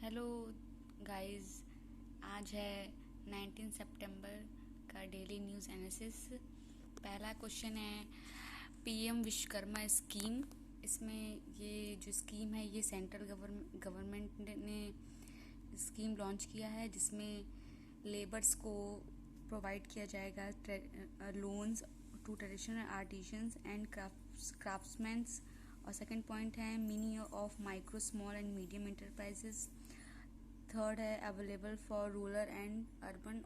Hello guys. आज है 19 सितंबर का डेली न्यूज़ एनालिसिस। पहला क्वेश्चन है पीएम विश्वकर्मा स्कीम। इसमें ये जो स्कीम है ये सेंट्रल गवर्नमेंट ने स्कीम लॉन्च किया है, जिसमें लेबर्स को प्रोवाइड किया जाएगा loans to traditional artisans and craftsman. और सेकंड पॉइंट है meaning of micro small and medium enterprises. Third है available for rural and urban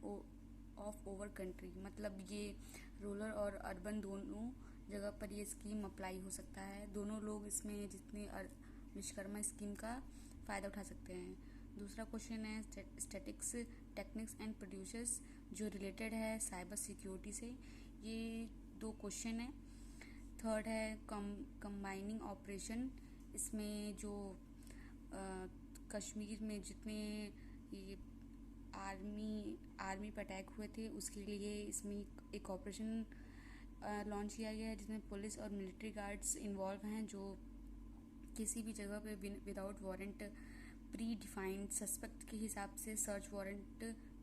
of over country, मतलब ये रूरल और अर्बन दोनों जगह पर ये स्कीम अप्लाई हो सकता है। दोनों लोग इसमें जितने विश्वकर्मा स्कीम का फ़ायदा उठा सकते हैं। दूसरा क्वेश्चन है स्टैटिक्स टेक्निक्स एंड प्रोड्यूसर्स, जो रिलेटेड है साइबर सिक्योरिटी से। ये दो क्वेश्चन है। थर्ड है कंबाइनिंग ऑपरेशन। इसमें जो कश्मीर में जितने ये आर्मी पर अटैक हुए थे उसके लिए इसमें एक ऑपरेशन लॉन्च किया गया है, जिसमें पुलिस और मिलिट्री गार्ड्स इन्वॉल्व हैं, जो किसी भी जगह पे without warrant pre defined suspect के हिसाब से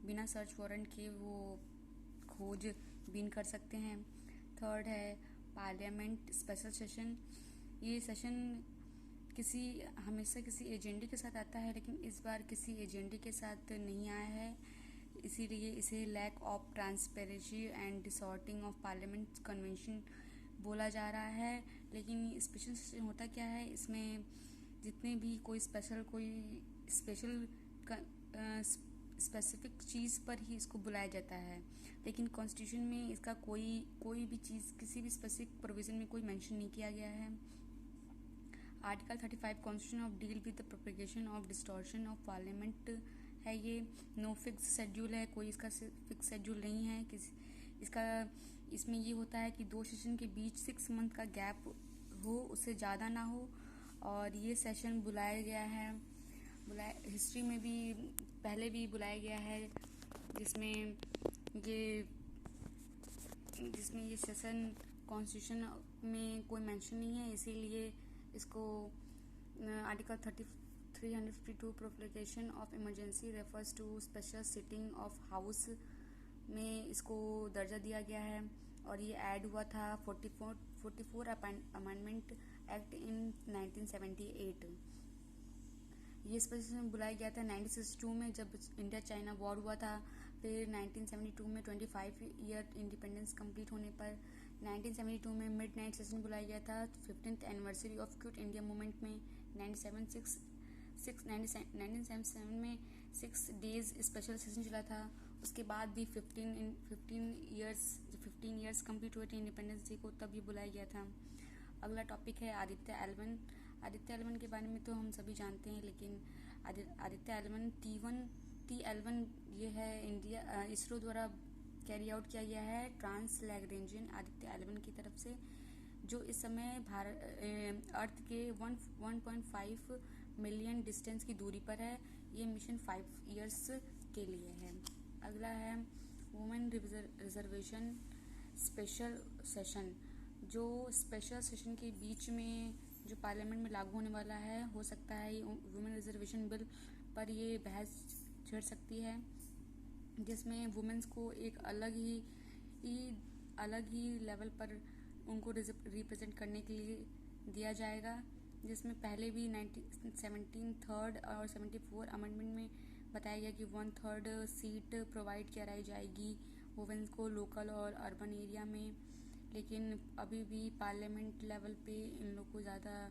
बिना सर्च वारंट के वो खोज बीन कर सकते हैं। थर्ड है पार्लियामेंट स्पेशल सेशन। ये सेशन हमेशा किसी एजेंडे के साथ आता है, लेकिन इस बार किसी एजेंडे के साथ नहीं आया है, इसीलिए इसे lack of transparency and distorting of parliament convention बोला जा रहा है। लेकिन स्पेशल सेशन होता क्या है, इसमें जितने भी कोई स्पेशल स्पेसिफिक चीज़ पर ही इसको बुलाया जाता है, लेकिन कॉन्स्टिट्यूशन में इसका कोई भी चीज़ किसी भी स्पेसिफिक प्रोविज़न में कोई मेंशन नहीं किया गया है। Article 35 constitution of deal with the propagation of distortion of parliament है। ये नो फिक्स शेड्यूल है, कोई इसका फिक्स शेड्यूल नहीं है। इसमें ये होता है कि दो सेशन के बीच 6 मंथ का गैप हो, उससे ज़्यादा ना हो। और ये सेशन बुलाया गया है, हिस्ट्री में भी पहले भी बुलाया गया है, जिसमें ये सेशन कॉन्स्टिट्यूशन में कोई मेंशन नहीं है, इसीलिए इसको article 352 proclamation of emergency refers to special sitting of house में इसको दर्जा दिया गया है। और ये ऐड हुआ था 44 अमेंडमेंट एक्ट इन 1978। ये स्पेशल बुलाया गया था 1962 में, जब इंडिया चाइना वॉर हुआ था। फिर 1972 में 25 ईयर इंडिपेंडेंस कंप्लीट होने पर 1972 में मिड नाइट सेशन बुलाया गया था 15th anniversary of quit India movement में। 1977 में 6 डेज स्पेशल सेशन चला था। उसके बाद भी 15 ईयर्स कंप्लीट हुए थे इंडिपेंडेंस डे को, तब ये बुलाया गया था। अगला टॉपिक है आदित्य एल1 के बारे में तो हम सभी जानते हैं, लेकिन आदित्य एल1 T11 ये है इंडिया इसरो द्वारा कैरी आउट किया गया है ट्रांस लैग्रेंजियन आदित्य एल1 की तरफ से, जो इस समय अर्थ के 1.5 मिलियन डिस्टेंस की दूरी पर है। ये मिशन 5 इयर्स के लिए है। अगला है वुमेन रिजर्वेशन स्पेशल सेशन। जो स्पेशल सेशन के बीच में जो पार्लियामेंट में लागू होने वाला है, हो सकता है वुमेन रिजर्वेशन बिल पर ये बहस छिड़ सकती है, जिसमें वुमेन्स को एक अलग ही लेवल पर उनको रिप्रेजेंट करने के लिए दिया जाएगा, जिसमें पहले भी 17 थर्ड और 74 अमेंडमेंट में बताया गया कि 1/3 सीट प्रोवाइड कराई जाएगी वुमेन्स को लोकल और अर्बन एरिया में। लेकिन अभी भी पार्लियामेंट लेवल पे इन लोग को ज़्यादा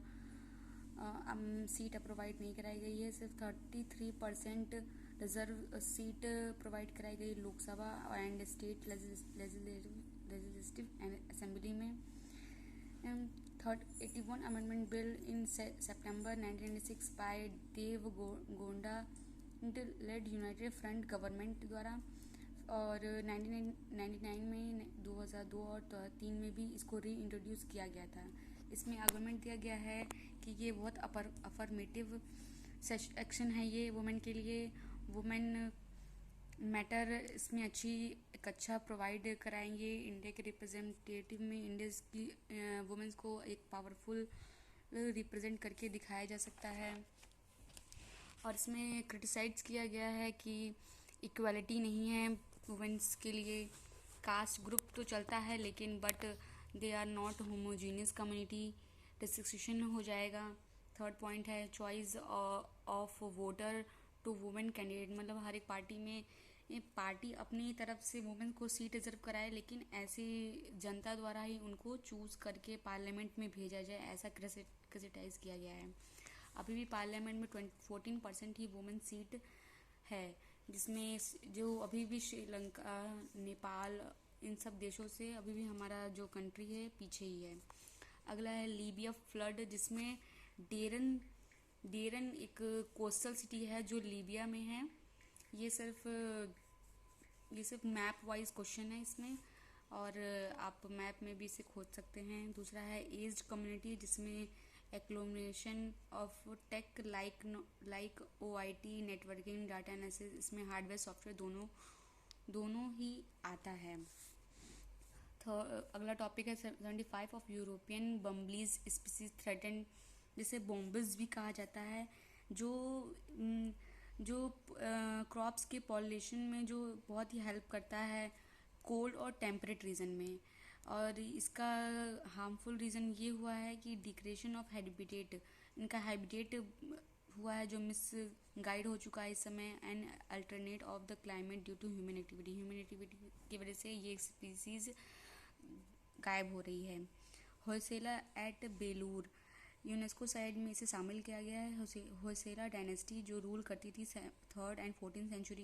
सीट प्रोवाइड नहीं कराई गई है। सिर्फ 33% रिजर्व सीट प्रोवाइड कराई गई Lok Sabha and state legislative assembly में। 81 अमेंडमेंट बिल इन सितंबर 1996 by Deve Gowda led United Front government द्वारा। और 1999 में 2002 और 2003 में भी इसको री इंट्रोड्यूस किया गया था। इसमें आर्गुमेंट दिया गया है कि ये बहुत अफर्मेटिव एक्शन है ये वुमेन के लिए। वुमेन मैटर इसमें अच्छा प्रोवाइड कराएंगे इंडिया के रिप्रेजेंटेटिव में। इंडिया की वुमेन्स को एक पावरफुल रिप्रेजेंट करके दिखाया जा सकता है। और इसमें क्रिटिसाइज किया गया है कि इक्वालिटी नहीं है वुमेंस के लिए, कास्ट ग्रुप तो चलता है लेकिन but they are not homogeneous community, restriction हो जाएगा। थर्ड पॉइंट है choice of voter to women candidate, मतलब हर एक पार्टी में ये पार्टी अपनी तरफ से वुमेन को सीट रिजर्व कराए लेकिन ऐसे जनता द्वारा ही उनको चूज करके पार्लियामेंट में भेजा जाए, ऐसा क्रिटिसाइज किया गया है। अभी भी पार्लियामेंट में 14% ही वुमेन सीट है, जिसमें जो अभी भी श्रीलंका, नेपाल, इन सब देशों से अभी भी हमारा जो कंट्री है पीछे ही है। अगला है लीबिया फ्लड, जिसमें डेरन डेरन एक कोस्टल सिटी है जो लीबिया में है। ये सिर्फ मैप वाइज क्वेश्चन है इसमें, और आप मैप में भी इसे खोज सकते हैं। दूसरा है एज्ड कम्युनिटी, जिसमें agglomeration of tech like OIT, networking, data analysis, इसमें हार्डवेयर सॉफ्टवेयर दोनों ही आता है। अगला टॉपिक है 75 of European bumblebees species threatened, जिसे बॉम्बिस भी कहा जाता है, जो क्रॉप्स के पॉलिनेशन में जो बहुत ही हेल्प करता है कोल्ड और टेम्परेट रीजन में। और इसका हार्मफुल रीज़न ये हुआ है कि डिक्रेशन ऑफ हैबिटेट, इनका हैबिटेट हुआ है जो मिस गाइड हो चुका है इस समय, and alternate of the climate due to human activity की वजह से ये स्पीसीज गायब हो रही है। Hoysala at Belur, UNESCO site में इसे शामिल किया गया है। होयसला डायनेस्टी जो रूल करती थी 3rd and 14th सेंचुरी